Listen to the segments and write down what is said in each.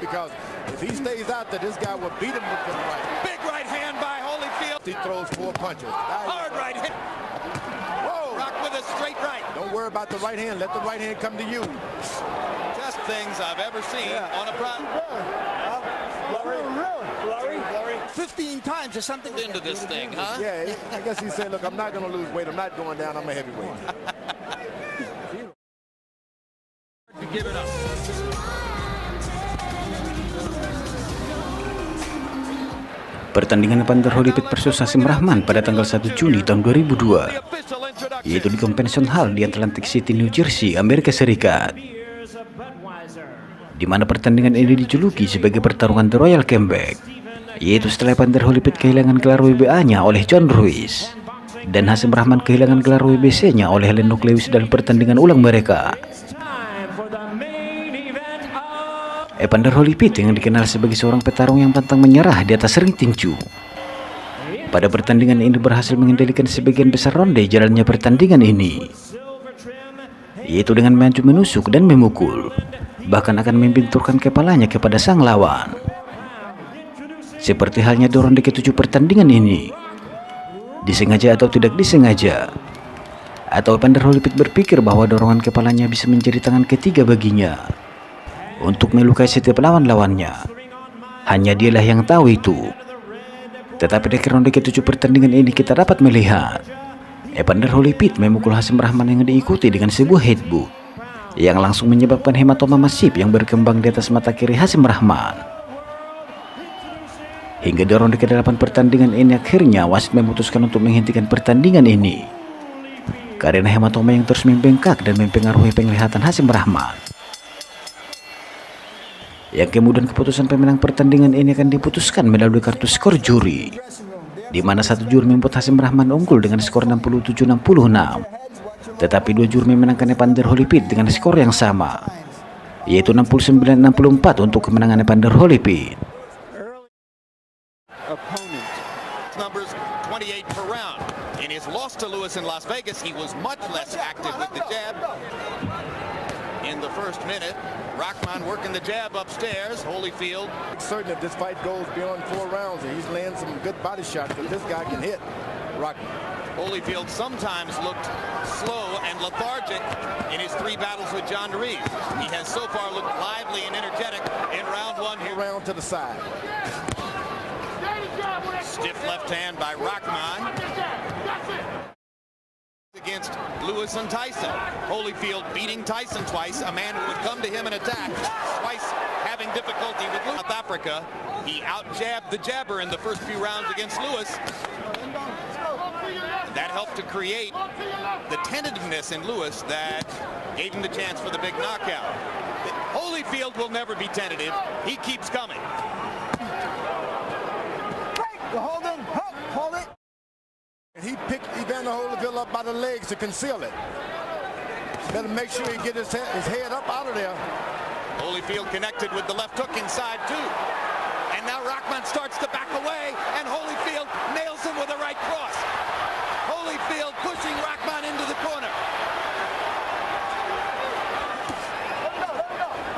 because if he stays out there, this guy will beat him with the right. Big right hand by Holyfield. He throws 4 punches. Hard right hand. Whoa. Rock with a straight right. Don't worry about the right hand. Let the right hand come to you. Just things I've ever seen on a pro. 15 times or something Into this thing, huh? Yeah, I guess he said, look, I'm not going to lose weight. I'm not going down. I'm a heavyweight. Give it up. Pertandingan Evander Holyfield versus Hasim Rahman pada tanggal 1 Juni tahun 2002, yaitu di Convention Hall di Atlantic City, New Jersey, Amerika Serikat, di mana pertandingan ini dijuluki sebagai pertarungan The Royal Comeback, yaitu setelah Evander Holyfield kehilangan gelar WBA-nya oleh John Ruiz dan Hasim Rahman kehilangan gelar WBC-nya oleh Lennox Lewis dalam pertandingan ulang mereka. Evander Holyfield yang dikenal sebagai seorang petarung yang pantang menyerah di atas ring tinju, pada pertandingan ini berhasil mengendalikan sebagian besar ronde jalannya pertandingan ini, yaitu dengan maju menusuk dan memukul, bahkan akan membenturkan kepalanya kepada sang lawan. Seperti halnya di ronde ke-7 pertandingan ini, disengaja atau tidak disengaja, atau Evander Holyfield berpikir bahwa dorongan kepalanya bisa menjadi tangan ketiga baginya untuk melukai setiap lawan-lawannya. Hanya dialah yang tahu itu. Tetapi di ronde ke-7 pertandingan ini kita dapat melihat Evander Holyfield memukul Hasim Rahman yang diikuti dengan sebuah headbutt yang langsung menyebabkan hematoma masif yang berkembang di atas mata kiri Hasim Rahman. Hingga di ronde ke-8 pertandingan ini akhirnya wasit memutuskan untuk menghentikan pertandingan ini karena hematoma yang terus membengkak dan mempengaruhi penglihatan Hasim Rahman. Yang kemudian keputusan pemenang pertandingan ini akan diputuskan melalui kartu skor juri, di mana satu juri membuat Hasim Rahman unggul dengan skor 67-66, tetapi 2 juri memenangkan Evander Holyfield dengan skor yang sama, yaitu 69-64 untuk kemenangan Evander Holyfield. Opponent numbers 28 per round. In his loss to Lewis in Las Vegas, he was much less active with the jab. In the first minute, Rahman working the jab upstairs. Holyfield Certain if this fight goes beyond 4 rounds, he's landing some good body shots, but this guy can hit Rahman. Holyfield sometimes looked slow and lethargic in his 3 battles with John Ruiz. He has so far looked lively and energetic in round 1 here. Around to the side. Stiff left hand by Rahman against Lewis and Tyson. Holyfield beating Tyson twice, a man who would come to him and attack, twice having difficulty with South Africa. He out-jabbed the jabber in the first few rounds against Lewis. That helped to create the tentativeness in Lewis that gave him the chance for the big knockout. Holyfield will never be tentative. He keeps coming. Hold it. And he picked Evander Holyfield up by the legs to conceal it. Better make sure he get his head up out of there. Holyfield connected with the left hook inside too. And now Rahman starts to back away, and Holyfield nails him with a right cross. Holyfield pushing Rahman into the corner.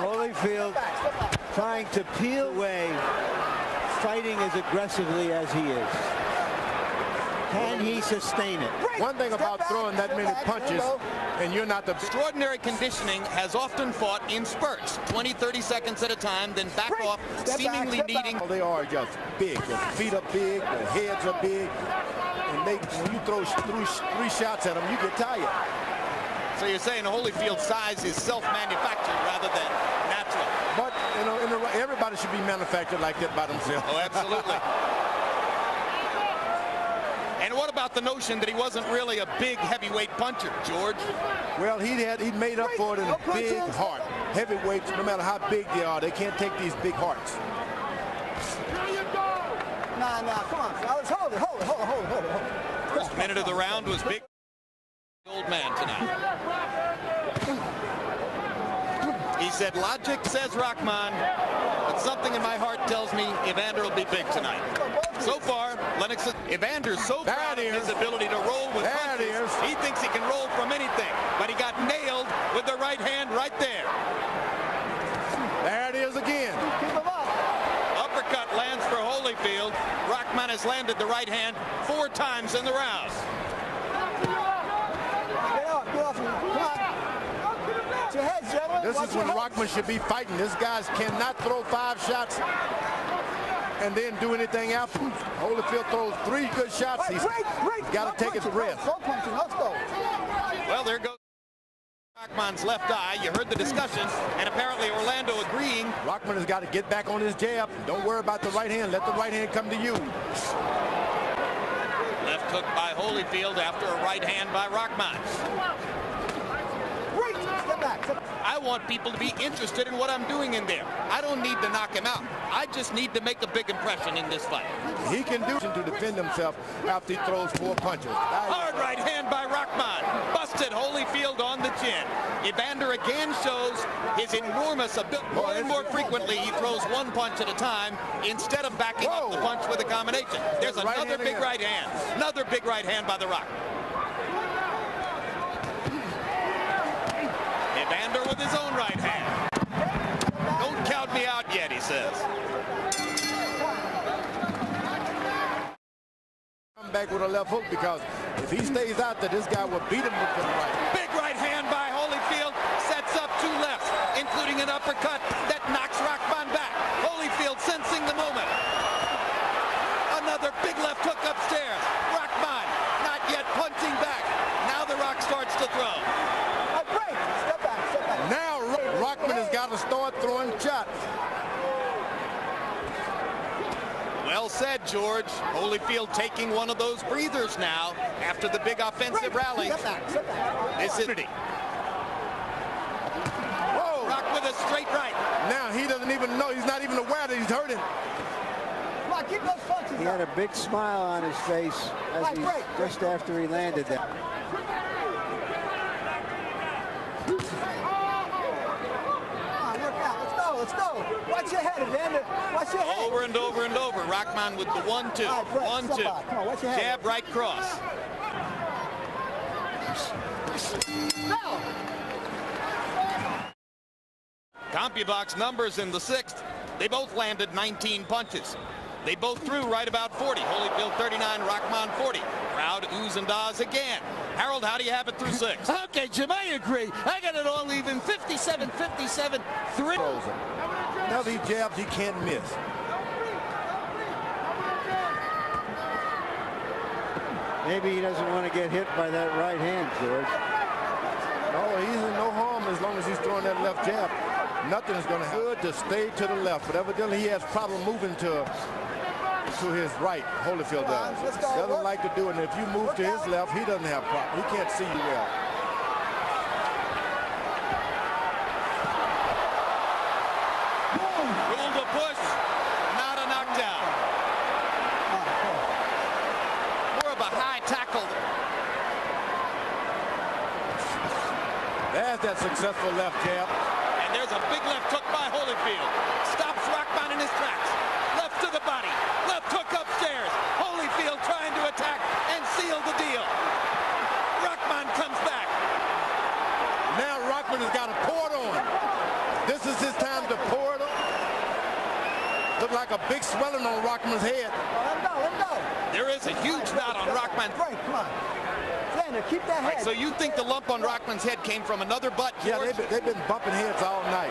Holyfield trying to peel away, fighting as aggressively as he is. Can he sustain it? One thing about throwing that many punches, and you're not the... Extraordinary conditioning has often fought in spurts, 20-30 seconds at a time, then back off, seemingly needing... They are just big. Their feet are big, their heads are big, and when you throw 3 shots at them, you get tired. So you're saying Holyfield's size is self-manufactured rather than natural? But, you know, everybody should be manufactured like that by themselves. Oh, absolutely. And what about the notion that he wasn't really a big heavyweight puncher, George? Well, he made up for it in a big heart. Heavyweights, no matter how big they are, they can't take these big hearts. Nah, come on, fellas, hold it. First minute of the round was big. Old man tonight. He said, logic says Rahman, but something in my heart tells me Evander will be big tonight. So far, Evander's so proud of his ability to roll with punches. He thinks he can roll from anything, but he got nailed with the right hand right there. There it is again. has landed the right hand 4 times in the round. This is when Rahman should be fighting. These guys cannot throw 5 shots and then do anything after. Holyfield throws 3 good shots. He's got to take his breath. Well, there goes Rahman's left eye. You heard the discussion, and apparently Orlando agreeing. Rahman has got to get back on his jab. Don't worry about the right hand. Let the right hand come to you. Left hook by Holyfield after a right hand by Rahman. I want people to be interested in what I'm doing in there. I don't need to knock him out. I just need to make a big impression in this fight. He can do to defend himself after he throws 4 punches. Hard right hand by Rahman. Busted Holyfield on the chin. Evander again shows his enormous ability. More and more frequently, he throws 1 punch at a time instead of backing up the punch with a combination. There's another big right hand. Another big right hand by the Rock. Evander with his own right hand. Don't count me out yet, he says. Come back with a left hook, because if he stays out there, this guy will beat him with the right. Big right hand by Holyfield. Sets up 2 lefts, including an uppercut that knocks Rahman back. Holyfield sensing the moment. Another big left hook upstairs. Rahman not yet punching back. Now the Rock starts to throw. Now Rahman has got to start throwing shots. Well said, George. Holyfield taking one of those breathers now after the big offensive rally. This is Rock with a straight right. Now he doesn't even know. He's not even aware that he's hurting. He had a big smile on his face as just after he landed that. Let's go. Watch your head, Evander. Watch your head. Over and over and over. Rahman with the 1-2. 1-2. Jab, right cross. No. CompuBox numbers in the 6th. They both landed 19 punches. They both threw right about 40. Holyfield 39, Rahman 40. Crowd oohs and ahs again. Harold, how do you have it through 6? Okay, Jim, I agree. I got it all even. 57-57, 3. Now these jabs he can't miss. Maybe he doesn't want to get hit by that right hand, George. No, he's in no harm as long as he's throwing that left jab. Nothing is going to good to stay to the left, but evidently he has problem moving to his right. Holyfield does. Doesn't like to do it. And if you move to his left, he doesn't have problem. He can't see you well. Ruled a push, not a knockdown. More of a high tackle. There's that successful left jab. And there's a big left hook by Holyfield. Stops Rahman in his tracks. Left to the body. Left hook upstairs. Holyfield trying to attack and seal the deal. Rahman comes back. Now Rahman has got to pour it on. This is his time to pour it on. Look like a big swelling on Rahman's head. Let him go. There is a huge knot on Rahman. Frank, come on. Evander, keep that head. So you think the lump on Rahman's head came from another butt, George? Yeah, they've been bumping heads all night.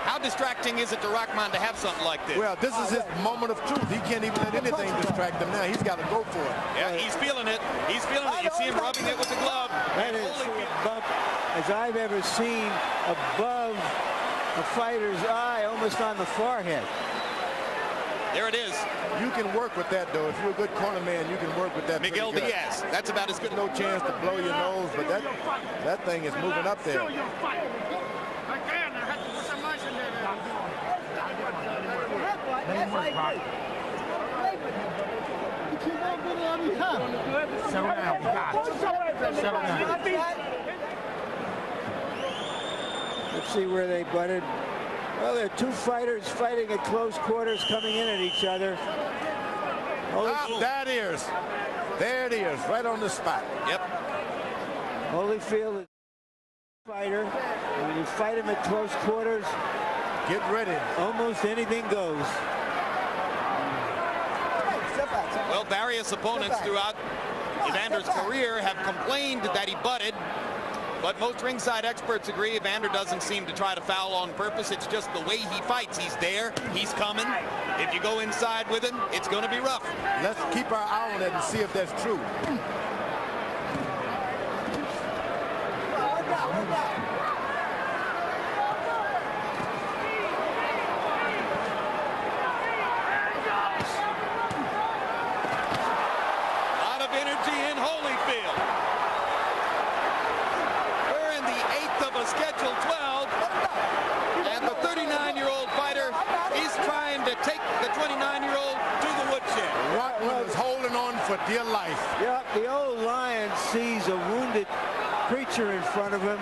How distracting is it to Rahman to have something like this? Well, this is his moment of truth. He can't even let anything distract him now. He's got to go for it. Yeah, he's feeling it. He's feeling it. You see him rubbing it with the glove. That is above, as I've ever seen, above a fighter's eye, almost on the forehead. There it is. You can work with that, though. If you're a good corner man, you can work with that. Miguel Diaz. That's about as good. No chance to blow your nose, but that thing is moving up there. Let's see where they butted. Well, there are 2 fighters fighting at close quarters, coming in at each other. That is. There it is, right on the spot. Yep. Holyfield is a fighter. And when you fight him at close quarters, get ready. Almost anything goes. Well, various opponents throughout Evander's career have complained that he butted, but most ringside experts agree Evander doesn't seem to try to foul on purpose. It's just the way he fights. He's there, he's coming. If you go inside with him, it's going to be rough. Let's keep our eye on it and see if that's true. Lot of energy in Holyfield. We're in the 8th of a scheduled 12, and the 39-year-old fighter is trying to take the 29-year-old to the woodshed. Rahman is holding on for dear life. Yeah, the old lion sees a wounded creature in front of him,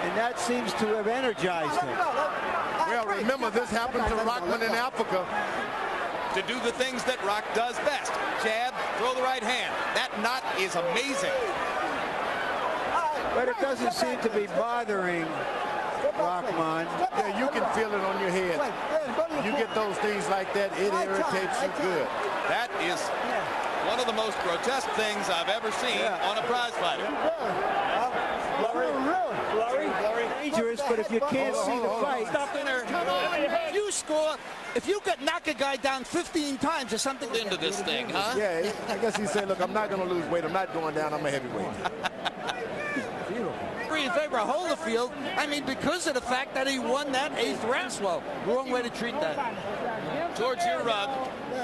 and that seems to have energized him. Well, remember, this happened to Rahman in Africa. To do the things that Rock does best. Jab, throw the right hand. That knot is amazing. But it doesn't seem to be bothering Rahman. Yeah, you can feel it on your head. You get those things like that, it irritates you good. That is one of the most grotesque things I've ever seen on a prize fighter. Dangerous, but if you can't see the fight, If you could knock a guy down 15 times or something Into this thing, huh? Yeah, I guess he said, look, I'm not going to lose weight. I'm not going down. I'm a heavyweight. in favor of Holfield, I mean, because of the fact that he won that 8th round. Well, wrong way to treat that. George,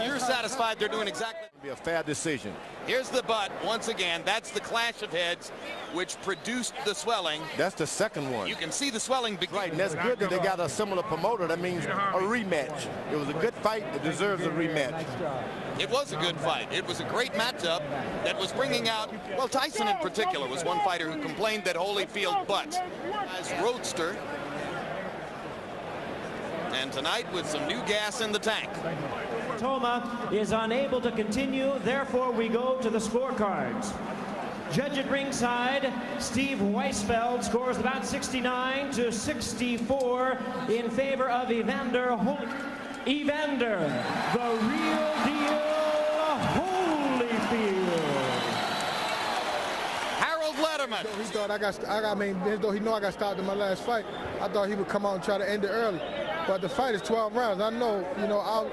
you're satisfied they're doing exactly. It'll be a fair decision. Here's the butt. Once again, that's the clash of heads which produced the swelling. That's the second one. You can see the swelling begin. Right, and that's good that they got a similar promoter. That means a rematch. It was a good fight. It deserves a rematch. It was a good fight. It was a great matchup that was bringing out, well, Tyson in particular was one fighter who complained that Holyfield butts as roadster. And tonight with some new gas in the tank. Toma is unable to continue, therefore we go to the scorecards. Judge at ringside, Steve Weisfeld scores about 69-64 in favor of Evander. Evander, the real deal, Holyfield. Harold Letterman. He thought I mean, though he know I got stopped in my last fight, I thought he would come out and try to end it early. But the fight is 12 rounds. I know,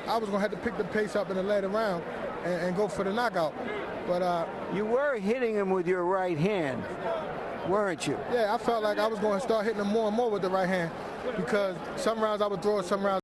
I was going to have to pick the pace up in the later round and go for the knockout. But you were hitting him with your right hand, weren't you? Yeah, I felt like I was going to start hitting him more and more with the right hand because some rounds I would throw it, some rounds